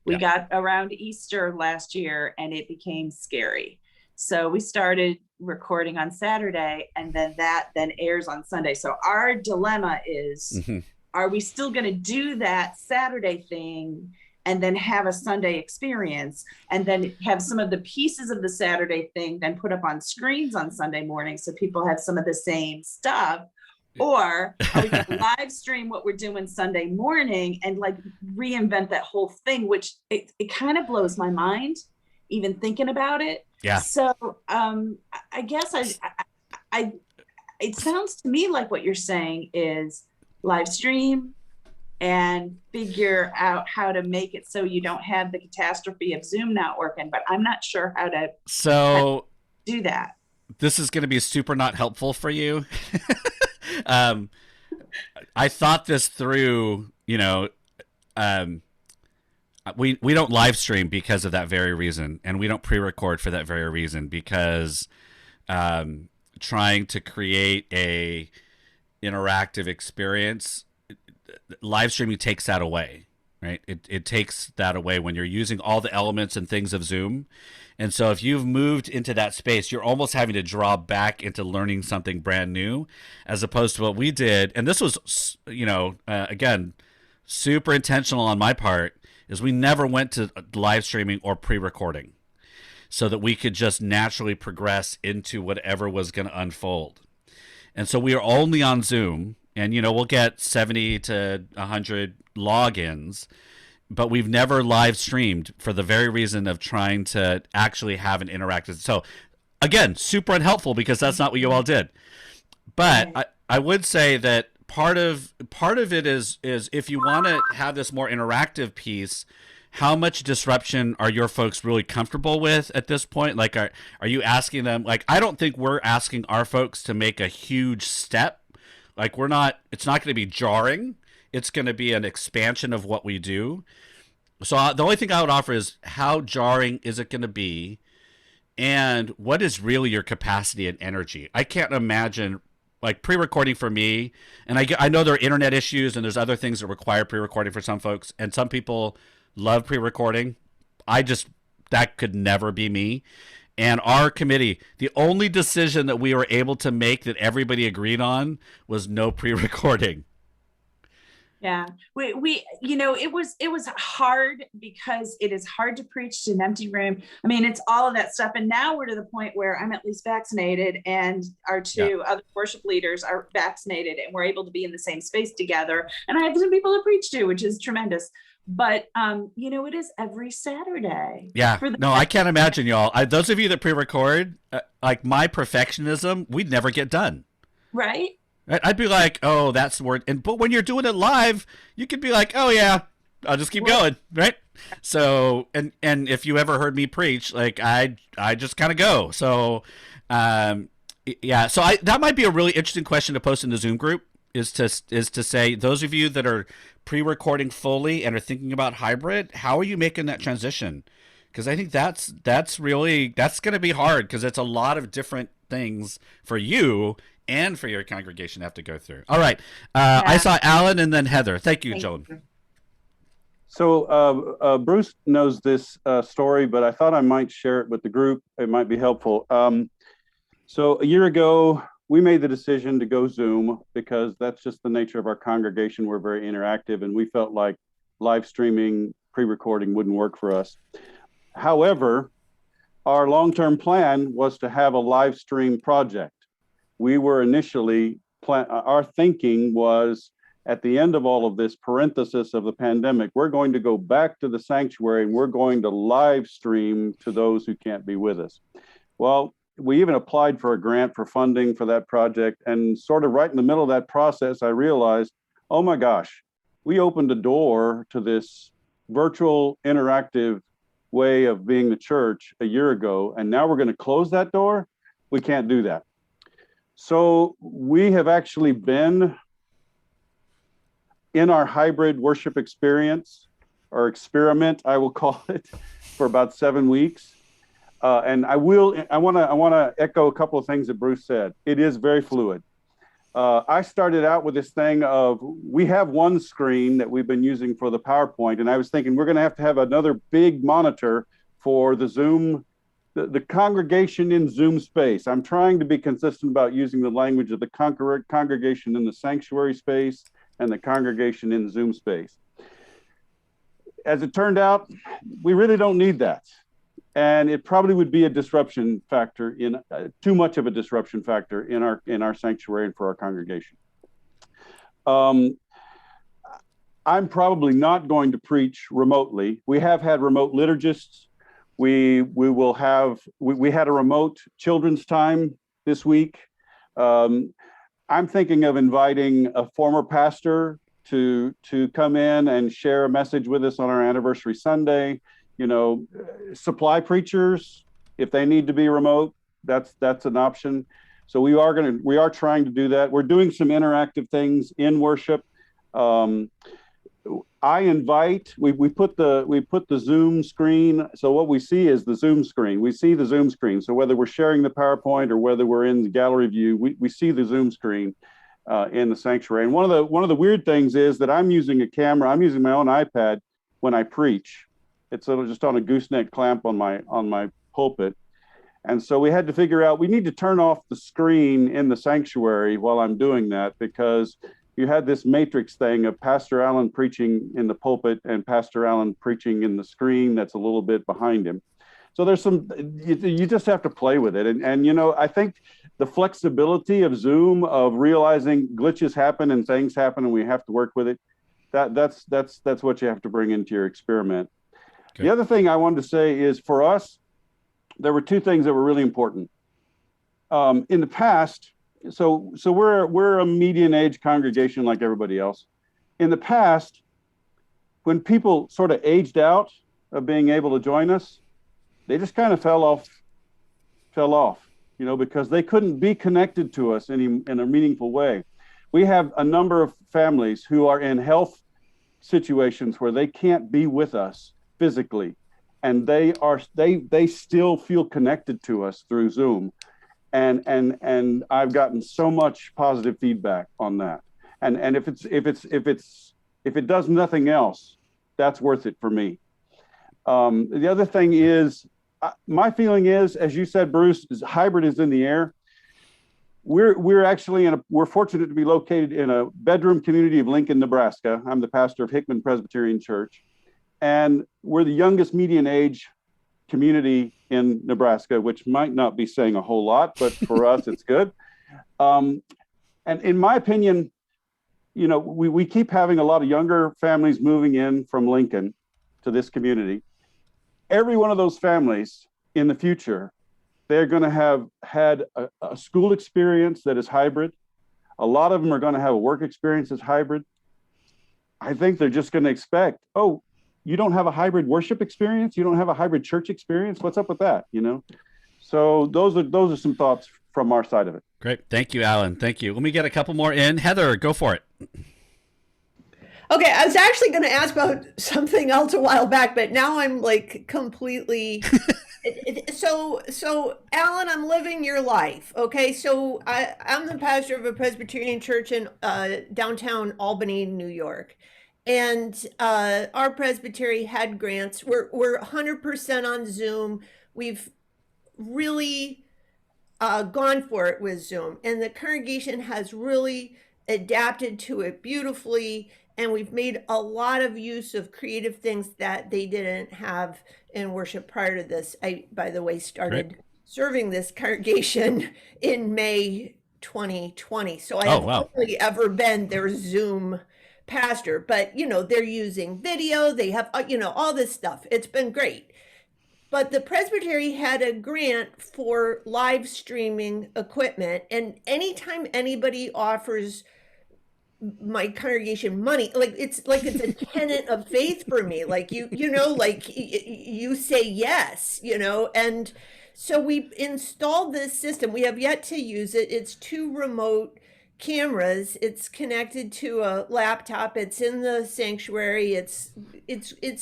We got around Easter last year and it became scary. So we started recording on Saturday, and then that airs on Sunday. So our dilemma is, are we still going to do that Saturday thing and then have a Sunday experience, and then have some of the pieces of the Saturday thing then put up on screens on Sunday morning so people have some of the same stuff? Or are we going to live stream what we're doing Sunday morning and like reinvent that whole thing, which it kind of blows my mind even thinking about it. Yeah. So I guess I it sounds to me like what you're saying is live stream and figure out how to make it so you don't have the catastrophe of Zoom not working, but I'm not sure how to do that. This is going to be super not helpful for you. I thought this through, we don't live stream because of that very reason, and we don't pre-record for that very reason, because trying to create a interactive experience, live streaming takes that away, right? It takes that away when you're using all the elements and things of Zoom. And so if you've moved into that space, you're almost having to draw back into learning something brand new, as opposed to what we did. And this was, again, super intentional on my part. is we never went to live streaming or pre-recording so that we could just naturally progress into whatever was going to unfold. And so we are only on Zoom, and we'll get 70 to 100 logins, but we've never live streamed for the very reason of trying to actually have an interactive. So again, super unhelpful because that's not what you all did. But I would say that part of it is if you want to have this more interactive piece, how much disruption are your folks really comfortable with at this point? Like, are you asking them? Like, I don't think we're asking our folks to make a huge step. Like, it's not going to be jarring. It's going to be an expansion of what we do. So the only thing I would offer is, how jarring is it going to be? And what is really your capacity and energy? I can't imagine, like, pre-recording for me, and I know there are internet issues and there's other things that require pre-recording for some folks, and some people love pre-recording. That could never be me. And our committee, the only decision that we were able to make that everybody agreed on was no pre-recording. Yeah, we it was hard because it is hard to preach to an empty room. I mean, it's all of that stuff. And now we're to the point where I'm at least vaccinated, and our two other worship leaders are vaccinated, and we're able to be in the same space together. And I have some people to preach to, which is tremendous. But it is every Saturday. Yeah. No, I can't imagine, y'all. Those of you that pre-record, like, my perfectionism, we'd never get done. Right. I'd be like, oh, that's the word. But when you're doing it live, you could be like, oh yeah, I'll just keep going, right? So, and if you ever heard me preach, like, I just kind of go. So, yeah. So that might be a really interesting question to post in the Zoom group. Is to say, those of you that are pre-recording fully and are thinking about hybrid, how are you making that transition? Because I think that's going to be hard, because it's a lot of different things for you and for your congregation to have to go through. All right. I saw Alan and then Heather. Thank you, Joan. So Bruce knows this story, but I thought I might share it with the group. It might be helpful. So a year ago, we made the decision to go Zoom because that's just the nature of our congregation. We're very interactive, and we felt like live streaming, pre-recording wouldn't work for us. However, our long-term plan was to have a live stream project. We were initially, our thinking was, at the end of all of this parenthesis of the pandemic, we're going to go back to the sanctuary and we're going to live stream to those who can't be with us. Well, we even applied for a grant for funding for that project, and sort of right in the middle of that process, I realized, oh my gosh, we opened a door to this virtual interactive way of being the church a year ago, and now we're going to close that door? We can't do that. So we have actually been in our hybrid worship experience, or experiment, I will call it, for about 7 weeks. And I want to echo a couple of things that Bruce said. It is very fluid. I started out with this thing of, we have one screen that we've been using for the PowerPoint, and I was thinking we're going to have another big monitor for the Zoom, the congregation in Zoom space. I'm trying to be consistent about using the language of the congregation in the sanctuary space and the congregation in Zoom space. As it turned out, we really don't need that. And it probably would be a disruption factor, too much of a disruption factor in our sanctuary and for our congregation. I'm probably not going to preach remotely. We have had remote liturgists. We had a remote children's time this week. I'm thinking of inviting a former pastor to come in and share a message with us on our anniversary Sunday. Supply preachers, if they need to be remote, that's an option. So we are trying to do that. We're doing some interactive things in worship. We put the Zoom screen. So what we see is the Zoom screen. We see the Zoom screen. So whether we're sharing the PowerPoint or whether we're in the gallery view, we see the Zoom screen in the sanctuary. And one of the weird things is that I'm using a camera. I'm using my own iPad when I preach. It's just on a gooseneck clamp on my pulpit. And so we had to figure out, we need to turn off the screen in the sanctuary while I'm doing that, because you had this matrix thing of Pastor Allen preaching in the pulpit and Pastor Allen preaching in the screen that's a little bit behind him. So there's some, you just have to play with it. And you know, I think the flexibility of Zoom, of realizing glitches happen and things happen and we have to work with it, that's what you have to bring into your experiment. Okay. The other thing I wanted to say is, for us, there were two things that were really important. In the past, so we're a median age congregation like everybody else. In the past, when people sort of aged out of being able to join us, they just kind of fell off, you know, because they couldn't be connected to us in a meaningful way. We have a number of families who are in health situations where they can't be with us physically, and they still feel connected to us through Zoom. And I've gotten so much positive feedback on that. And if it does nothing else, that's worth it for me. The other thing is, my feeling is, as you said, Bruce, hybrid is in the air. We're actually we're fortunate to be located in a bedroom community of Lincoln, Nebraska. I'm the pastor of Hickman Presbyterian Church, and we're the youngest median age community in Nebraska, which might not be saying a whole lot, but for us, it's good. And in my opinion, you know, we keep having a lot of younger families moving in from Lincoln to this community. Every one of those families in the future, they're going to have had a school experience that is hybrid. A lot of them are going to have a work experience that's hybrid. I think they're just going to expect, oh, you don't have a hybrid worship experience? You don't have a hybrid church experience? What's up with that, you know? So those are some thoughts from our side of it. Great. Thank you, Alan. Thank you. Let me get a couple more in. Heather, go for it. Okay, I was actually going to ask about something else a while back, but now I'm like completely. So Alan, I'm living your life. Okay, so I'm the pastor of a Presbyterian church in downtown Albany, New York, and our presbytery had grants. We're 100% on Zoom. We've really gone for it with Zoom, and the congregation has really adapted to it beautifully. And we've made a lot of use of creative things that they didn't have in worship prior to this. I, by the way, started serving this congregation in May 2020. So I haven't really ever been their Zoom pastor, but, you know, they're using video. They have, you know, all this stuff. It's been great. But the Presbytery had a grant for live streaming equipment. And anytime anybody offers my congregation money, like it's a tenet of faith for me, like you know, like you say yes, you know. And so we installed this system. We have yet to use it. It's 2 remote cameras. It's connected to a laptop. It's in the sanctuary. It's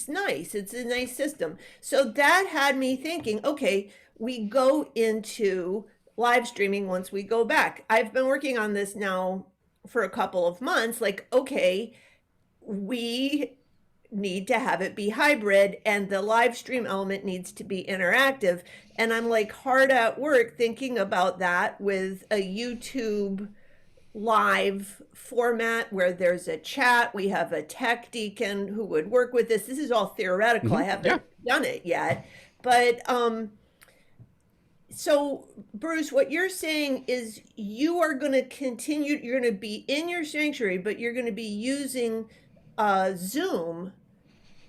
nice. It's a nice system. So that had me thinking, okay, we go into live streaming once we go back. I've been working on this now for a couple of months, like, okay, we need to have it be hybrid and the live stream element needs to be interactive. And I'm like hard at work thinking about that with a YouTube live format where there's a chat. We have a tech deacon who would work with this. This is all theoretical. I haven't done it yet, but so Bruce, what you're saying is you are going to continue, you're going to be in your sanctuary, but you're going to be using Zoom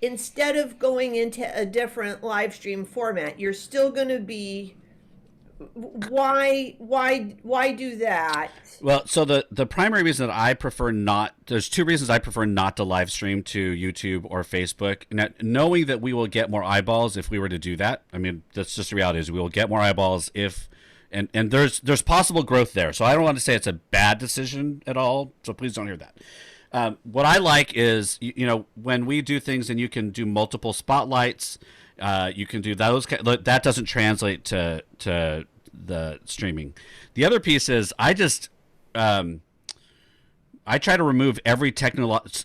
instead of going into a different live stream format. You're still going to be, why do that? Well, so the primary reason that I prefer not, there's 2 reasons I prefer not to live stream to YouTube or Facebook. Now, knowing that we will get more eyeballs if we were to do that. I mean, that's just the reality, is we will get more eyeballs if, and there's possible growth there. So I don't want to say it's a bad decision at all. So please don't hear that. What I like is, you know, when we do things and you can do multiple spotlights, you can do those. That doesn't translate to the streaming. The other piece is I try to remove every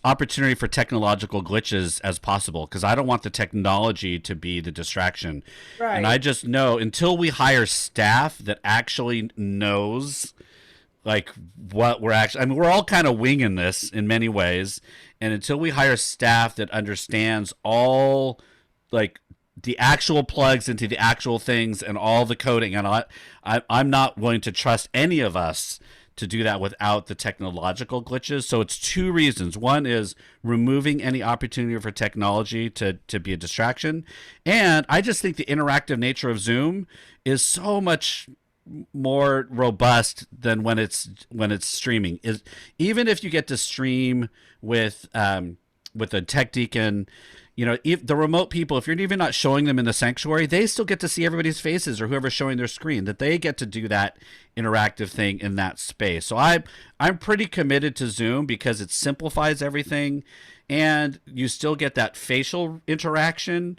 opportunity for technological glitches as possible, because I don't want the technology to be the distraction. Right. And I just know until we hire staff that actually knows like what we're actually, I mean, we're all kind of winging this in many ways. And until we hire staff that understands all like the actual plugs into the actual things and all the coding and all that, I'm not willing to trust any of us to do that without the technological glitches. So it's two reasons. One is removing any opportunity for technology to be a distraction. And I just think the interactive nature of Zoom is so much more robust than when it's streaming. Is even if you get to stream with a tech deacon, you know, if the remote people, if you're even not showing them in the sanctuary, they still get to see everybody's faces or whoever's showing their screen, that they get to do that interactive thing in that space. So I'm pretty committed to Zoom because it simplifies everything, and you still get that facial interaction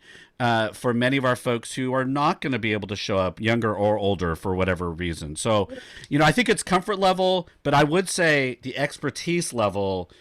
for many of our folks who are not going to be able to show up, younger or older, for whatever reason. So, you know, I think it's comfort level, but I would say the expertise level,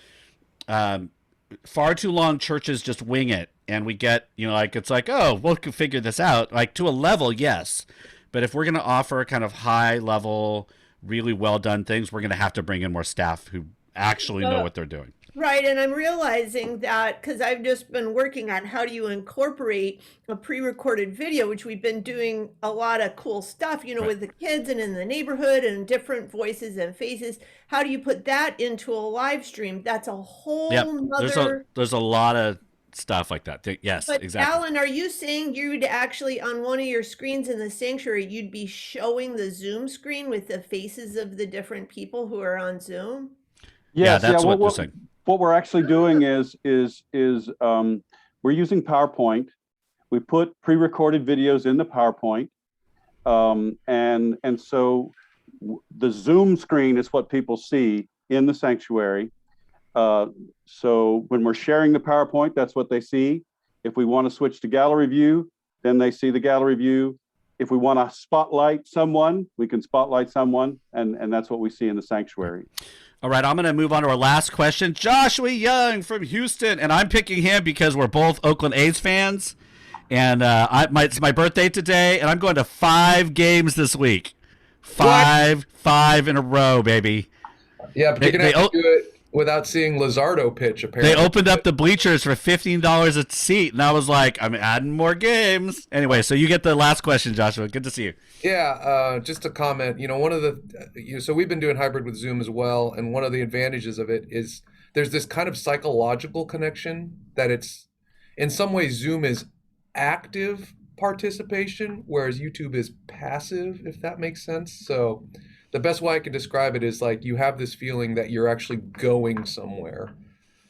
far too long churches just wing it, and we get, you know, like, it's like, oh, we'll figure this out. Like, to a level, yes, but if we're going to offer kind of high level, really well done things, we're going to have to bring in more staff who actually know what they're doing. Right, and I'm realizing that because I've just been working on how do you incorporate a pre-recorded video, which we've been doing a lot of cool stuff, you know, with the kids and in the neighborhood and different voices and faces. How do you put that into a live stream? That's a whole nother... There's a lot of stuff like that. Yes, but exactly. Alan, are you saying you'd actually, on one of your screens in the sanctuary, you'd be showing the Zoom screen with the faces of the different people who are on Zoom? Yes, that's what we're saying. What we're actually doing is we're using PowerPoint. We put pre-recorded videos in the PowerPoint, and so the Zoom screen is what people see in the sanctuary. So when we're sharing the PowerPoint, that's what they see. If we want to switch to gallery view, then they see the gallery view. If we want to spotlight someone, we can spotlight someone, and that's what we see in the sanctuary. All right, I'm going to move on to our last question. Joshua Young from Houston, and I'm picking him because we're both Oakland A's fans, and it's my birthday today, and I'm going to 5 games this week. Five in a row, baby. Yeah, but you're going to have to do it without seeing Luzardo pitch, apparently. They opened up the bleachers for $15 a seat, and I was like, I'm adding more games. Anyway, so you get the last question, Joshua. Good to see you. Yeah, just a comment. You know, one of the so we've been doing hybrid with Zoom as well, and one of the advantages of it is there's this kind of psychological connection that it's, in some ways, Zoom is active participation, whereas YouTube is passive, if that makes sense. So the best way I can describe it is like you have this feeling that you're actually going somewhere.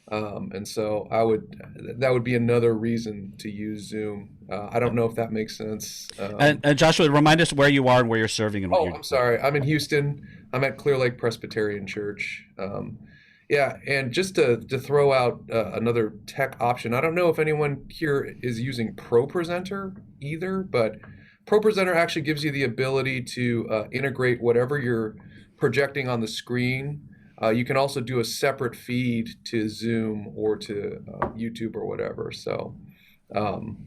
And so that would be another reason to use Zoom. I don't know if that makes sense. And Joshua, remind us where you are and where you're serving. And I'm sorry. I'm in Houston. I'm at Clear Lake Presbyterian Church. Yeah, and just to throw out another tech option, I don't know if anyone here is using ProPresenter either, but ProPresenter actually gives you the ability to integrate whatever you're projecting on the screen. You can also do a separate feed to Zoom or to YouTube or whatever. So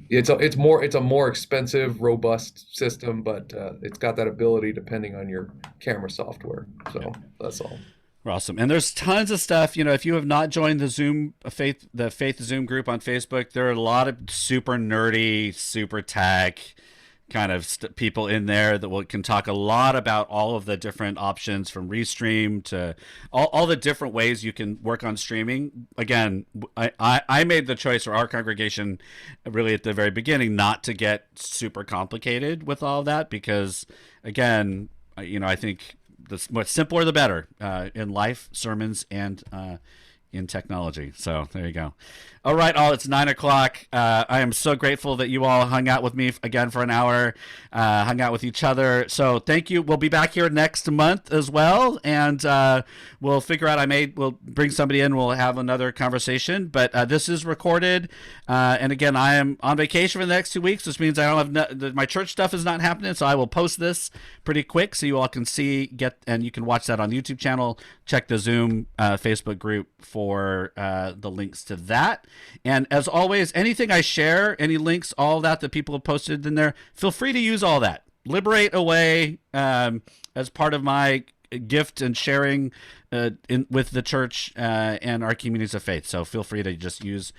it's a more expensive, robust system, but it's got that ability depending on your camera software. So that's all. Awesome. And there's tons of stuff. You know, if you have not joined the Faith Zoom group on Facebook, there are a lot of super nerdy, super tech kind of people in there that can talk a lot about all of the different options, from Restream to all the different ways you can work on streaming. Again, I made the choice for our congregation really at the very beginning not to get super complicated with all of that, because again, you know, I think the much simpler the better in life, sermons, and in technology. So there you go. All right, it's 9 o'clock. I am so grateful that you all hung out with me again for an hour, hung out with each other. So thank you. We'll be back here next month as well, and we'll figure out. We'll bring somebody in. We'll have another conversation. But this is recorded, and again, I am on vacation for the next 2 weeks, which means I don't have my church stuff is not happening. So I will post this pretty quick so you all can see, and you can watch that on the YouTube channel. Check the Zoom Facebook group for the links to that. And as always, anything I share, any links, all that people have posted in there, feel free to use all that. Liberate away as part of my gift and sharing with the church and our communities of faith. So feel free to just use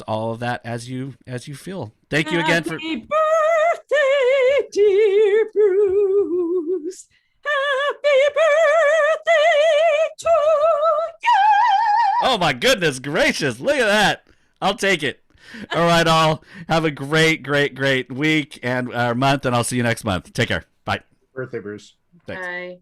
all of that as you feel. Thank you again for. Happy birthday, dear Bruce. Happy birthday to you. Oh my goodness gracious! Look at that. I'll take it. All right, all have a great week and month, and I'll see you next month. Take care. Bye. Birthday, Bruce. Thanks. Bye.